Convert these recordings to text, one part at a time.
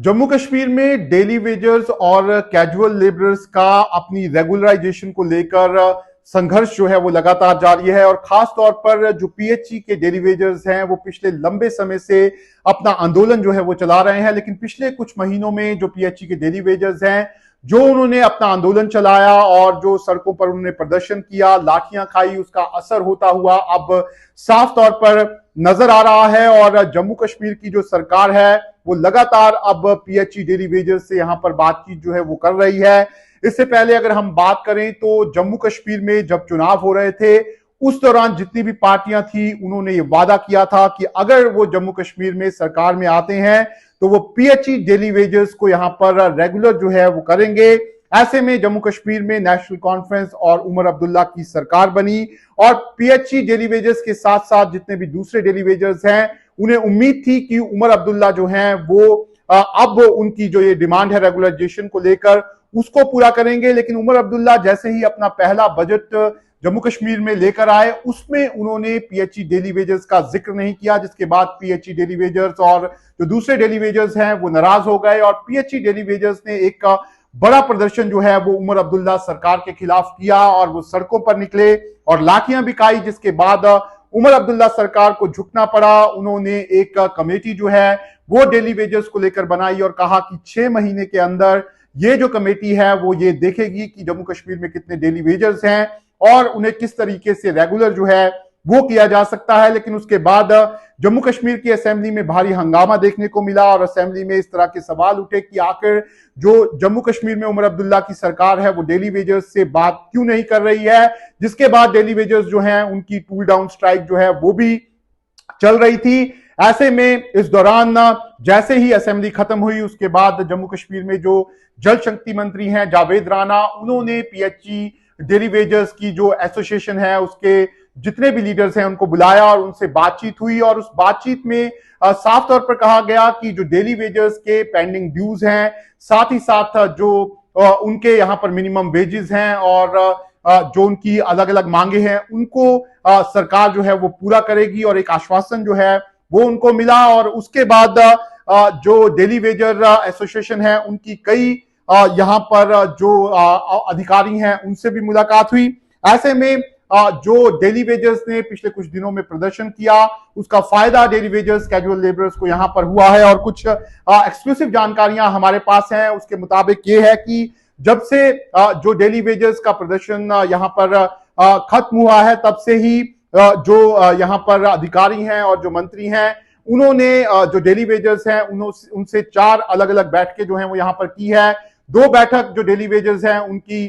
जम्मू कश्मीर में daily wagers और casual labourers का अपनी रेगुलराइजेशन को लेकर संघर्ष जो है वो लगातार जारी है और खास तौर पर जो पीएचई के डेली वेजर्स हैं वो पिछले लंबे समय से अपना आंदोलन जो है वो चला रहे हैं। लेकिन पिछले कुछ महीनों में जो पीएचई के डेली वेजर्स हैं जो उन्होंने अपना आंदोलन चलाया और जो सड़कों पर उन्होंने प्रदर्शन किया, लाठियां खाई, उसका असर होता हुआ अब साफ तौर पर नजर आ रहा है। और जम्मू कश्मीर की जो सरकार है वो लगातार अब पीएचई डेली वेजर्स से यहां पर बातचीत जो है वो कर रही है। इससे पहले अगर हम बात करें तो जम्मू कश्मीर में जब चुनाव हो रहे थे उस दौरान जितनी भी पार्टियां थी उन्होंने ये वादा किया था कि अगर वो जम्मू कश्मीर में सरकार में आते हैं तो वो पीएचई डेली वेजर्स को यहां पर रेगुलर जो है वो करेंगे। ऐसे में जम्मू कश्मीर में नेशनल कॉन्फ्रेंस और उमर अब्दुल्ला की सरकार बनी और पीएचई डेली वेजर्स के साथ साथ जितने भी दूसरे डेली वेजर्स हैं उन्हें उम्मीद थी कि उमर अब्दुल्ला जो हैं वो अब उनकी जो ये डिमांड है रेगुलराइजेशन को लेकर उसको पूरा करेंगे। लेकिन उमर अब्दुल्ला जैसे ही अपना पहला बजट जम्मू कश्मीर में लेकर आए उसमें उन्होंने पीएचई डेली वेजर्स का जिक्र नहीं किया, जिसके बाद पीएचई डेली वेजर्स और जो दूसरे डेली वेजर्स हैं वो नाराज हो गए और पीएचई डेली वेजर्स ने एक बड़ा प्रदर्शन जो है वो उमर अब्दुल्ला सरकार के खिलाफ किया और वो सड़कों पर निकले और लाठियां भी खाई, जिसके बाद उमर अब्दुल्ला सरकार को झुकना पड़ा। उन्होंने एक कमेटी जो है वो डेली वेजर्स को लेकर बनाई और कहा कि 6 महीने के अंदर ये जो कमेटी है वो ये देखेगी कि जम्मू कश्मीर में कितने डेली वेजर्स हैं और उन्हें किस तरीके से रेगुलर जो है वो किया जा सकता है। लेकिन उसके बाद जम्मू कश्मीर की असेंबली में भारी हंगामा देखने को मिला और असेंबली में इस तरह के सवाल उठे कि आखिर जो जम्मू कश्मीर में उमर अब्दुल्ला की सरकार है वो डेली वेजर्स से बात क्यों नहीं कर रही है, जिसके बाद डेली वेजर्स जो हैं उनकी टूल डाउन स्ट्राइक जो है वो भी चल रही थी। ऐसे में इस दौरान जैसे ही असेंबली खत्म हुई उसके बाद जम्मू कश्मीर में जो जल शक्ति मंत्री हैं जावेद राणा, उन्होंने पीएचई डेली वेजर्स की जो एसोसिएशन है उसके जितने भी लीडर्स हैं उनको बुलाया और उनसे बातचीत हुई और उस बातचीत में साफ तौर पर कहा गया कि जो डेली वेजर्स के पेंडिंग ड्यूज हैं, साथ ही साथ जो उनके यहाँ पर मिनिमम वेजेस हैं और जो उनकी अलग अलग मांगे हैं उनको सरकार जो है वो पूरा करेगी और एक आश्वासन जो है वो उनको मिला। और उसके बाद जो डेली वेजर एसोसिएशन है उनकी कई यहाँ पर जो अधिकारी हैं उनसे भी मुलाकात हुई। ऐसे में जो डेली वेजर्स ने पिछले कुछ दिनों में प्रदर्शन किया उसका फायदा डेली वेजर्स कैजुअल लेबरर्स को यहां पर हुआ है। और कुछ एक्सक्लूसिव जानकारियां हमारे पास हैं, उसके मुताबिक ये है कि जब से जो डेली वेजर्स का प्रदर्शन यहां पर खत्म हुआ है तब से ही जो यहां पर अधिकारी हैं और जो मंत्री हैं उन्होंने जो डेली वेजर्स हैं उनसे 4 अलग अलग बैठकें जो हैं वो यहां पर की है। 2 बैठक जो डेली वेजर्स हैं उनकी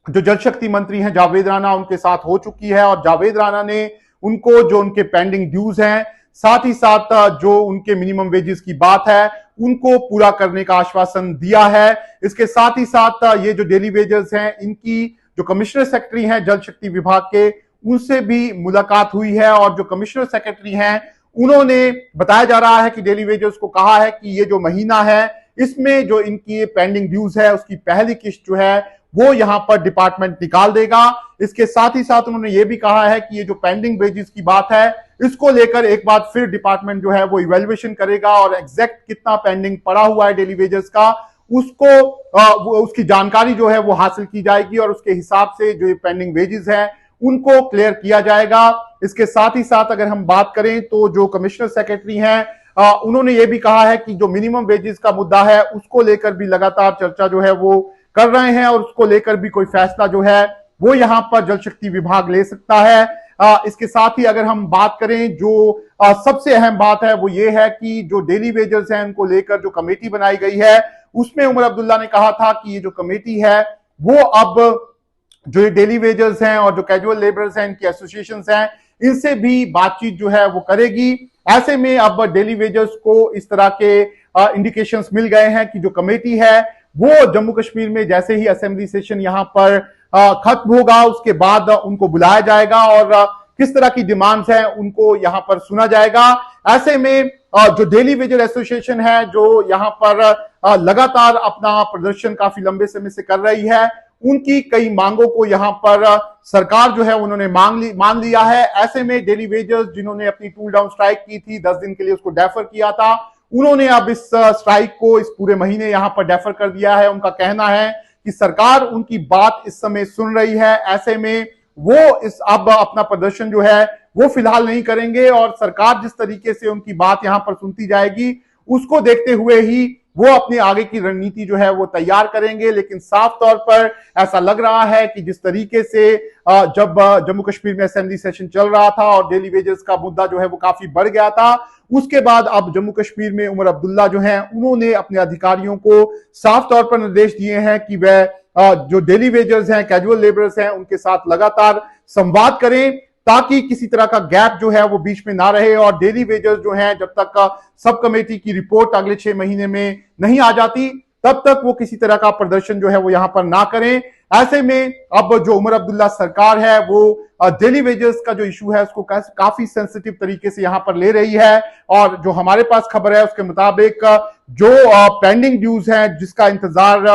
जो जल शक्ति मंत्री हैं जावेद राणा उनके साथ हो चुकी है और जावेद राणा ने उनको जो उनके पेंडिंग ड्यूज हैं साथ ही साथ जो उनके मिनिमम वेजेस की बात है उनको पूरा करने का आश्वासन दिया है। इसके साथ ही साथ ये जो डेली वेजर्स हैं इनकी जो कमिश्नर सेक्रेटरी हैं जल शक्ति विभाग के उनसे भी मुलाकात हुई है और जो कमिश्नर सेक्रेटरी हैं उन्होंने बताया जा रहा है कि डेली वेजर्स को कहा है कि ये जो महीना है इसमें जो इनकी पेंडिंग ड्यूज है उसकी पहली किस्त जो है वो यहां पर डिपार्टमेंट निकाल देगा। इसके साथ ही साथ उन्होंने ये भी कहा है कि ये जो पेंडिंग वेजेस की बात है इसको लेकर एक बार फिर डिपार्टमेंट जो है वो इवैल्यूएशन करेगा और एग्जैक्ट कितना पेंडिंग पड़ा हुआ है डेली वेजेस का उसको उसकी जानकारी जो है वो हासिल की जाएगी और उसके हिसाब से जो ये पेंडिंग वेजेस है उनको क्लियर किया जाएगा। इसके साथ ही साथ अगर हम बात करें तो जो कमिश्नर सेक्रेटरी हैं उन्होंने ये भी कहा है कि जो मिनिमम वेजेस का मुद्दा है उसको लेकर भी लगातार चर्चा जो है वो कर रहे हैं और उसको लेकर भी कोई फैसला जो है वो यहां पर जल शक्ति विभाग ले सकता है। इसके साथ ही अगर हम बात करें जो सबसे अहम बात है वो ये है कि जो डेली वेजर्स हैं उनको लेकर जो कमेटी बनाई गई है उसमें उमर अब्दुल्ला ने कहा था कि ये जो कमेटी है वो अब जो ये डेली वेजर्स हैं और जो कैजुअल लेबरर्स हैं इनकी एसोसिएशन हैं इनसे भी बातचीत जो है वो करेगी। ऐसे में अब डेली वेजर्स को इस तरह के इंडिकेशंस मिल गए हैं कि जो कमेटी है वो जम्मू कश्मीर में जैसे ही असेंबली सेशन यहां पर खत्म होगा उसके बाद उनको बुलाया जाएगा और किस तरह की डिमांड्स हैं उनको यहां पर सुना जाएगा। ऐसे में जो डेली वेजर एसोसिएशन है जो यहां पर लगातार अपना प्रदर्शन काफी लंबे समय से कर रही है उनकी कई मांगों को यहां पर सरकार जो है उन्होंने मान लिया है। ऐसे में डेली वेजर्स जिन्होंने अपनी टूल डाउन स्ट्राइक की थी 10 दिन के लिए उसको डेफर किया था उन्होंने अब इस स्ट्राइक को इस पूरे महीने यहां पर डेफर कर दिया है। उनका कहना है कि सरकार उनकी बात इस समय सुन रही है, ऐसे में वो इस अब अपना प्रदर्शन जो है वो फिलहाल नहीं करेंगे और सरकार जिस तरीके से उनकी बात यहां पर सुनती जाएगी उसको देखते हुए ही वो अपनी आगे की रणनीति जो है वो तैयार करेंगे। लेकिन साफ तौर पर ऐसा लग रहा है कि जिस तरीके से जब जम्मू कश्मीर में असेंबली सेशन चल रहा था और डेली वेजेस का मुद्दा जो है वो काफी बढ़ गया था, उसके बाद अब जम्मू कश्मीर में उमर अब्दुल्ला जो है उन्होंने अपने अधिकारियों को साफ तौर पर निर्देश दिए हैं कि वह जो डेली वेजर्स हैं, कैजुअल लेबरर्स हैं, उनके साथ लगातार संवाद करें ताकि किसी तरह का गैप जो है वो बीच में ना रहे और डेली वेजर्स जो हैं जब तक सब कमेटी की रिपोर्ट अगले 6 महीने में नहीं आ जाती तब तक वो किसी तरह का प्रदर्शन जो है वो यहां पर ना करें। ऐसे में अब जो उमर अब्दुल्ला सरकार है वो डेली वेजर्स का जो इशू है उसको काफी सेंसिटिव तरीके से यहां पर ले रही है और जो हमारे पास खबर है उसके मुताबिक जो पेंडिंग ड्यूज है जिसका इंतजार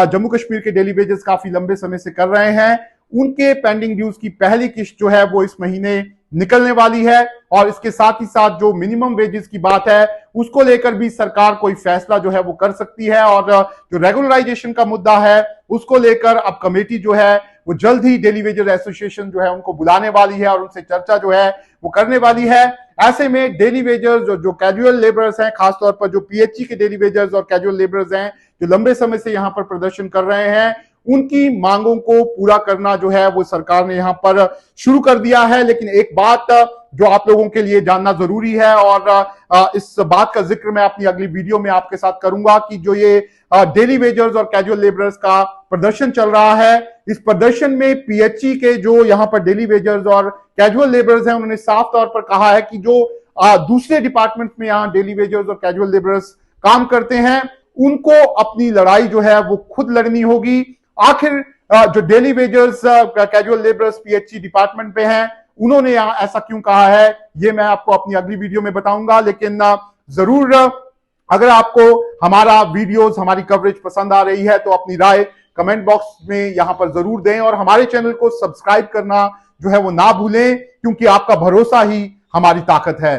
जम्मू कश्मीर के डेली वेजर्स काफी लंबे समय से कर रहे हैं, उनके पेंडिंग ड्यूज की पहली किस्त जो है वो इस महीने निकलने वाली है और इसके साथ ही साथ जो मिनिमम वेजेस की बात है उसको लेकर भी सरकार कोई फैसला जो है वो कर सकती है और जो रेगुलराइजेशन का मुद्दा है उसको लेकर अब कमेटी जो है वो जल्द ही डेली वेजर एसोसिएशन जो है उनको बुलाने वाली है और उनसे चर्चा जो है वो करने वाली है। ऐसे में डेली वेजर्स जो कैजुअल लेबरर्स हैं, खासतौर पर जो पीएचई के डेली वेजर्स और कैजुअल लेबरर्स हैं जो लंबे समय से यहां पर प्रदर्शन कर रहे हैं, उनकी मांगों को पूरा करना जो है वो सरकार ने यहां पर शुरू कर दिया है। लेकिन एक बात जो आप लोगों के लिए जानना जरूरी है और इस बात का जिक्र मैं अपनी अगली वीडियो में आपके साथ करूंगा कि जो ये डेली वेजर्स और कैजुअल लेबरर्स का प्रदर्शन चल रहा है, इस प्रदर्शन में पीएचई के जो यहां पर डेली वेजर्स और कैजुअल लेबरर्स हैं उन्होंने साफ तौर पर कहा है कि जो दूसरे डिपार्टमेंट में यहां डेली वेजर्स और कैजुअल लेबरर्स काम करते हैं उनको अपनी लड़ाई जो है वो खुद लड़नी होगी। आखिर जो daily wagers casual labourers PHE department पे हैं उन्होंने यहां ऐसा क्यों कहा है ये मैं आपको अपनी अगली वीडियो में बताऊंगा। लेकिन जरूर अगर आपको हमारा वीडियोस, हमारी कवरेज पसंद आ रही है तो अपनी राय कमेंट बॉक्स में यहां पर जरूर दें और हमारे चैनल को सब्सक्राइब करना जो है वो ना भूलें क्योंकि आपका भरोसा ही हमारी ताकत है।